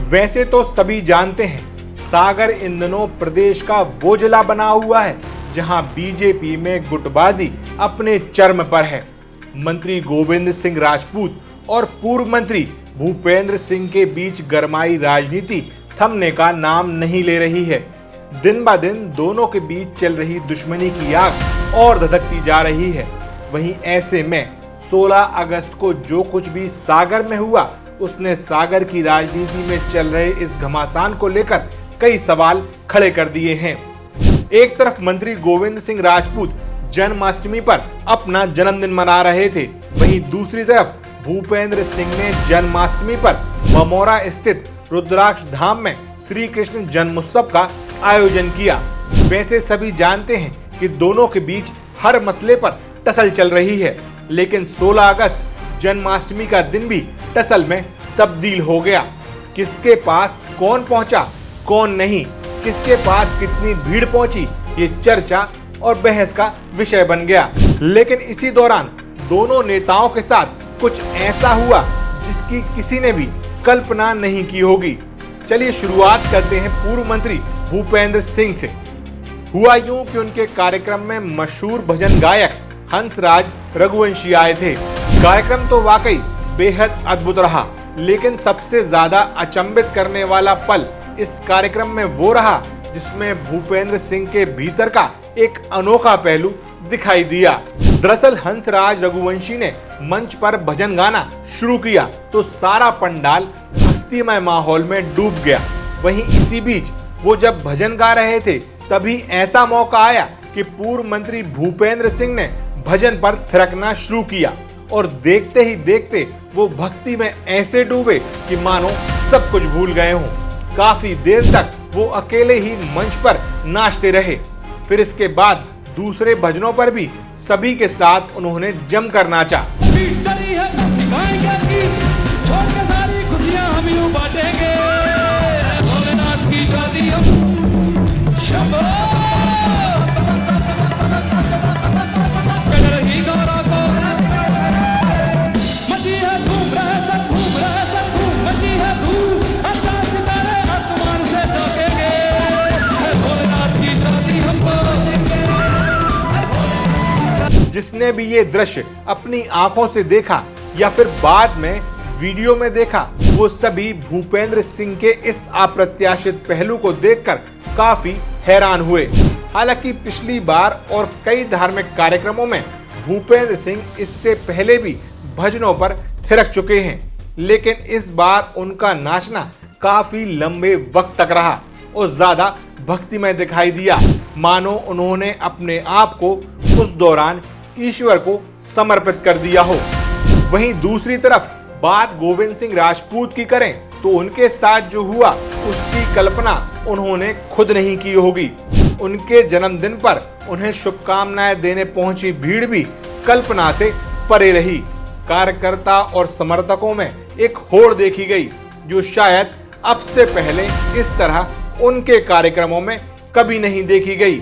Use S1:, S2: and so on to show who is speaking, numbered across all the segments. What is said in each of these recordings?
S1: वैसे तो सभी जानते हैं सागर इन दिनों प्रदेश का वो जिला बना हुआ है जहां बीजेपी में गुटबाजी अपने चरम पर है। मंत्री गोविंद सिंह राजपूत और पूर्व मंत्री भूपेंद्र सिंह के बीच गरमाई राजनीति थमने का नाम नहीं ले रही है। दिन ब दिन दोनों के बीच चल रही दुश्मनी की आग और धधकती जा रही है। वहीं ऐसे में 16 अगस्त को जो कुछ भी सागर में हुआ उसने सागर की राजनीति में चल रहे इस घमासान को लेकर कई सवाल खड़े कर दिए हैं। एक तरफ मंत्री गोविंद सिंह राजपूत जन्माष्टमी पर अपना जन्मदिन मना रहे थे, वहीं दूसरी तरफ भूपेंद्र सिंह ने जन्माष्टमी पर ममोरा स्थित रुद्राक्ष धाम में श्री कृष्ण जन्मोत्सव का आयोजन किया। वैसे सभी जानते हैं कि दोनों के बीच हर मसले पर टसल चल रही है, लेकिन 16 अगस्त जन्माष्टमी का दिन भी टसल में तब्दील हो गया। किसके पास कौन पहुंचा, कौन नहीं, किसके पास कितनी भीड़ पहुंची, ये चर्चा और बहस का विषय बन गया। लेकिन इसी दौरान दोनों नेताओं के साथ कुछ ऐसा हुआ जिसकी किसी ने भी कल्पना नहीं की होगी। चलिए शुरुआत करते हैं पूर्व मंत्री भूपेंद्र सिंह से। हुआ यूं कि उनके कार्यक्रम में मशहूर भजन गायक हंसराज रघुवंशी आए थे। कार्यक्रम तो वाकई बेहद अद्भुत रहा, लेकिन सबसे ज्यादा अचंभित करने वाला पल इस कार्यक्रम में वो रहा जिसमें भूपेंद्र सिंह के भीतर का एक अनोखा पहलू दिखाई दिया। दरअसल हंसराज रघुवंशी ने मंच पर भजन गाना शुरू किया तो सारा पंडाल भक्तिमय माहौल में डूब गया। वहीं इसी बीच वो जब भजन गा रहे थे तभी ऐसा मौका आया कि पूर्व मंत्री भूपेंद्र सिंह ने भजन पर थिरकना शुरू किया और देखते ही देखते वो भक्ति में ऐसे डूबे कि मानो सब कुछ भूल गए हों। काफी देर तक वो अकेले ही मंच पर नाचते रहे। फिर इसके बाद दूसरे भजनों पर भी सभी के साथ उन्होंने जमकर नाचा। जिसने भी ये दृश्य अपनी आंखों से देखा या फिर बाद में वीडियो में देखा, वो सभी भूपेंद्र सिंह के इस अप्रत्याशित पहलू को देखकर काफी हैरान हुए। हालांकि पिछली बार और कई धार्मिक कार्यक्रमों में भूपेंद्र सिंह इससे पहले भी भजनों पर थिरक चुके हैं, लेकिन इस बार उनका नाचना काफी लंबे वक्त तक रहा और ज्यादा भक्तिमय दिखाई दिया, मानो उन्होंने अपने आप को उस दौरान ईश्वर को समर्पित कर दिया हो। वहीं दूसरी तरफ बात गोविंद सिंह राजपूत की करें तो उनके साथ जो हुआ उसकी कल्पना उन्होंने खुद नहीं की होगी। उनके जन्मदिन पर उन्हें शुभकामनाएं देने पहुंची भीड़ भी कल्पना से परे रही। कार्यकर्ता और समर्थकों में एक होड़ देखी गई जो शायद अब से पहले इस तरह उनके कार्यक्रमों में कभी नहीं देखी गई।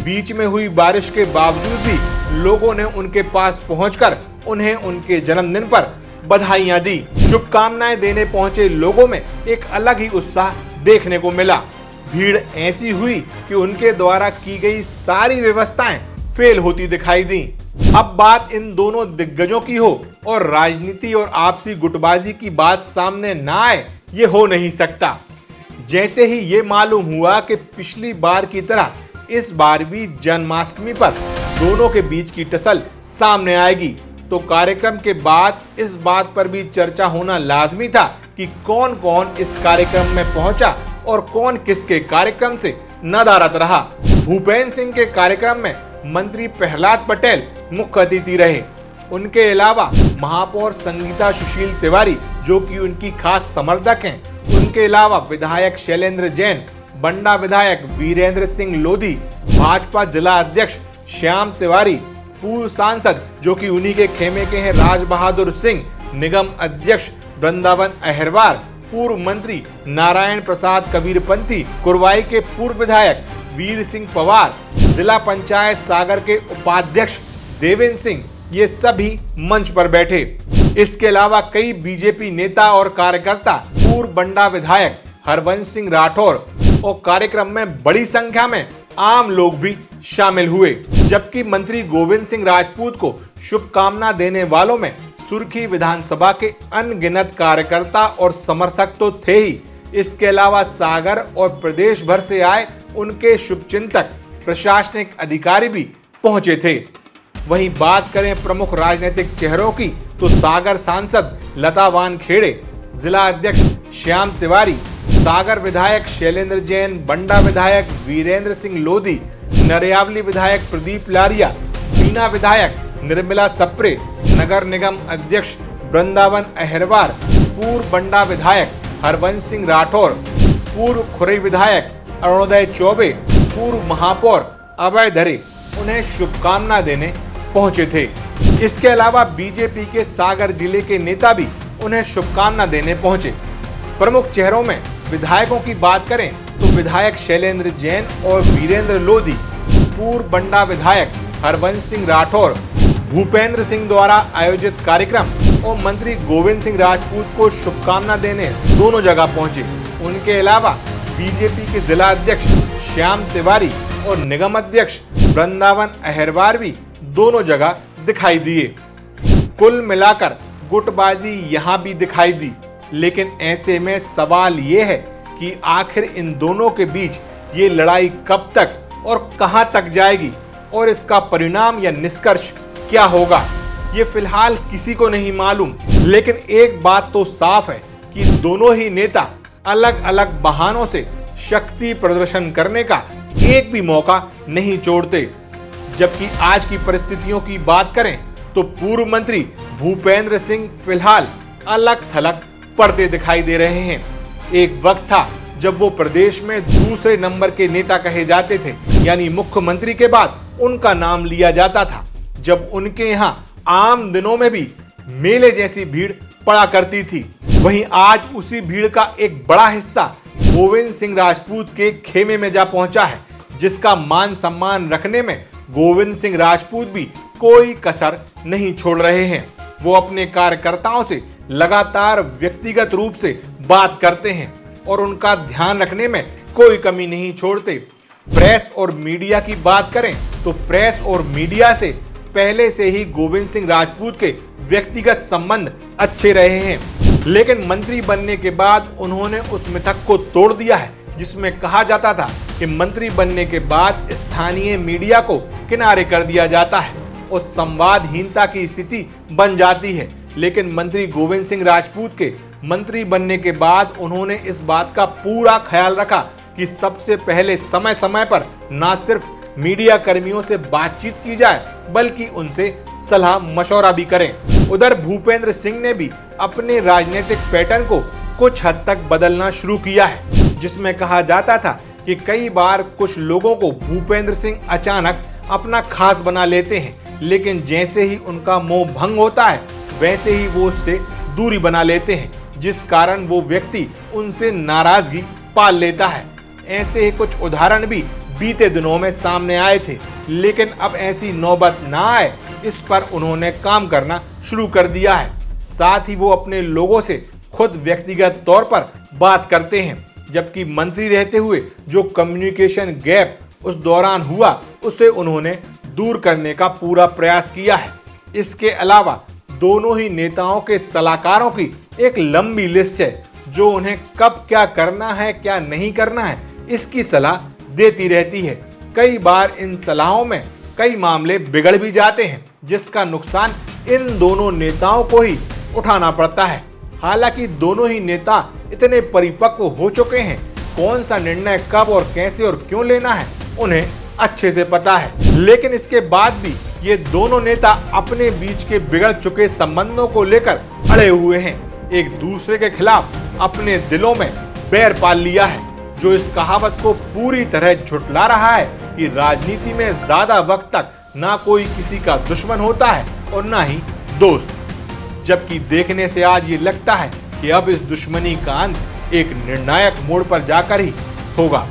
S1: बीच में हुई बारिश के बावजूद भी लोगों ने उनके पास पहुंचकर उन्हें उनके जन्मदिन पर बधाइयां दी। शुभकामनाएं देने पहुंचे लोगों में एक अलग ही उत्साह देखने को मिला। भीड़ ऐसी हुई कि उनके द्वारा की गई सारी व्यवस्थाएं फेल होती दिखाई दी। अब बात इन दोनों दिग्गजों की हो और राजनीति और आपसी गुटबाजी की बात सामने ना आए, ये हो नहीं सकता। जैसे ही ये मालूम हुआ कि पिछली बार की तरह इस बार भी जन्माष्टमी पर दोनों के बीच की टसल सामने आएगी, तो कार्यक्रम के बाद इस बात पर भी चर्चा होना लाजमी था कि कौन कौन इस कार्यक्रम में पहुंचा और कौन किसके कार्यक्रम से नदारद रहा। भूपेंद्र सिंह के कार्यक्रम में मंत्री प्रहलाद पटेल मुख्य अतिथि रहे। उनके अलावा महापौर संगीता सुशील तिवारी जो कि उनकी खास समर्थक हैं, उनके अलावा विधायक शैलेंद्र जैन, बंडा विधायक वीरेंद्र सिंह लोधी, भाजपा जिला अध्यक्ष श्याम तिवारी, पूर्व सांसद जो कि उन्हीं के खेमे के हैं राज बहादुर सिंह, निगम अध्यक्ष वृंदावन अहिरवार, पूर्व मंत्री नारायण प्रसाद कबीरपंथी, कुरवाई के पूर्व विधायक वीर सिंह पवार, जिला पंचायत सागर के उपाध्यक्ष देवेंद्र सिंह, ये सभी मंच पर बैठे। इसके अलावा कई बीजेपी नेता और कार्यकर्ता, पूर्व बंडा विधायक हरवंश सिंह राठौर और कार्यक्रम में बड़ी संख्या में आम लोग भी शामिल हुए। जबकि मंत्री गोविंद सिंह राजपूत को शुभकामना देने वालों में सुर्खी विधानसभा के अनगिनत कार्यकर्ता और समर्थक तो थे ही, इसके अलावा सागर और प्रदेश भर से आए उनके शुभचिंतक, प्रशासनिक अधिकारी भी पहुंचे थे। वहीं बात करें प्रमुख राजनीतिक चेहरों की तो सागर सांसद लता वानखेड़े, जिला अध्यक्ष श्याम तिवारी, सागर विधायक शैलेंद्र जैन, बंडा विधायक वीरेंद्र सिंह लोधी, नरियावली विधायक प्रदीप लारिया, बीना विधायक निर्मला सप्रे, नगर निगम अध्यक्ष वृंदावन अहिरवार, पूर्व बंडा विधायक हरवंश सिंह राठौर, पूर्व खुरई विधायक अरुणोदय चौबे, पूर्व महापौर अभय धरे उन्हें शुभकामना देने पहुंचे थे। इसके अलावा बीजेपी के सागर जिले के नेता भी उन्हें शुभकामना देने पहुंचे। प्रमुख चेहरों में विधायकों की बात करें तो विधायक शैलेंद्र जैन और वीरेंद्र लोधी, पूर्व बंडा विधायक हरवंश सिंह राठौर, भूपेंद्र सिंह द्वारा आयोजित कार्यक्रम और मंत्री गोविंद सिंह राजपूत को शुभकामना देने दोनों जगह पहुंचे। उनके अलावा बीजेपी के जिला अध्यक्ष श्याम तिवारी और निगम अध्यक्ष वृंदावन अहिरवार भी दोनों जगह दिखाई दिए। कुल मिलाकर गुटबाजी यहां भी दिखाई दी, लेकिन ऐसे में सवाल ये है कि आखिर इन दोनों के बीच ये लड़ाई कब तक और कहां तक जाएगी और इसका परिणाम या निष्कर्ष क्या होगा, ये फिलहाल किसी को नहीं मालूम। लेकिन एक बात तो साफ है कि दोनों ही नेता अलग अलग बहानों से शक्ति प्रदर्शन करने का एक भी मौका नहीं छोड़ते। जबकि आज की परिस्थितियों की बात करें तो पूर्व मंत्री भूपेंद्र सिंह फिलहाल अलग थलग पड़ते दिखाई दे रहे हैं। एक वक्त था जब वो प्रदेश में दूसरे नंबर के नेता कहे जाते थे, यानी मुख्यमंत्री के बाद उनका नाम लिया जाता था, जब उनके यहाँ आम दिनों में भी मेले जैसी भीड़ पड़ा करती थी। वहीं आज उसी भीड़ का एक बड़ा हिस्सा गोविंद सिंह राजपूत के खेमे में जा पहुंचा है, जिसका मान सम्मान रखने में गोविंद सिंह राजपूत भी कोई कसर नहीं छोड़ रहे हैं। वो अपने कार्यकर्ताओं से लगातार व्यक्तिगत रूप से बात करते हैं और उनका ध्यान रखने में कोई कमी नहीं छोड़ते। प्रेस और मीडिया की बात करें तो प्रेस और मीडिया से पहले से ही गोविंद सिंह राजपूत के व्यक्तिगत संबंध अच्छे रहे हैं, लेकिन मंत्री बनने के बाद उन्होंने उस मिथक को तोड़ दिया है जिसमें कहा जाता था कि मंत्री बनने के बाद स्थानीय मीडिया को किनारे कर दिया जाता है और संवादहीनता की स्थिति बन जाती है। लेकिन मंत्री गोविंद सिंह राजपूत के मंत्री बनने के बाद उन्होंने इस बात का पूरा ख्याल रखा कि सबसे पहले समय समय पर न सिर्फ मीडिया कर्मियों से बातचीत की जाए बल्कि उनसे सलाह मशवरा भी करें। उधर भूपेंद्र सिंह ने भी अपने राजनीतिक पैटर्न को कुछ हद तक बदलना शुरू किया है, जिसमें कहा जाता था कि कई बार कुछ लोगों को भूपेंद्र सिंह अचानक अपना खास बना लेते हैं, लेकिन जैसे ही उनका मोह भंग होता है वैसे ही वो उससे दूरी बना लेते हैं, जिस कारण वो व्यक्ति उनसे नाराजगी पाल लेता है। ऐसे ही कुछ उदाहरण भी बीते दिनों में सामने आए थे, लेकिन अब ऐसी नौबत ना आए इस पर उन्होंने काम करना शुरू कर दिया है। साथ ही वो अपने लोगों से खुद व्यक्तिगत तौर पर बात करते हैं, जबकि मंत्री रहते हुए जो कम्युनिकेशन गैप उस दौरान हुआ उसे उन्होंने दूर करने का पूरा प्रयास किया है। इसके अलावा दोनों ही नेताओं के सलाहकारों की एक लंबी लिस्ट है जो उन्हें कब क्या करना है क्या नहीं करना है इसकी सलाह देती रहती है। कई बार इन सलाहों में कई मामले बिगड़ भी जाते हैं, जिसका नुकसान इन दोनों नेताओं को ही उठाना पड़ता है। हालांकि दोनों ही नेता इतने परिपक्व हो चुके हैं, कौन सा निर्णय कब और कैसे और क्यों लेना है उन्हें अच्छे से पता है। लेकिन इसके बाद भी ये दोनों नेता अपने बीच के बिगड़ चुके संबंधों को लेकर अड़े हुए हैं। एक दूसरे के खिलाफ अपने दिलों में बैर पाल लिया है, जो इस कहावत को पूरी तरह झुठला रहा है कि राजनीति में ज्यादा वक्त तक ना कोई किसी का दुश्मन होता है और ना ही दोस्त। जबकि देखने से आज ये लगता है कि अब इस दुश्मनी का अंत एक निर्णायक मोड़ पर जाकर ही होगा।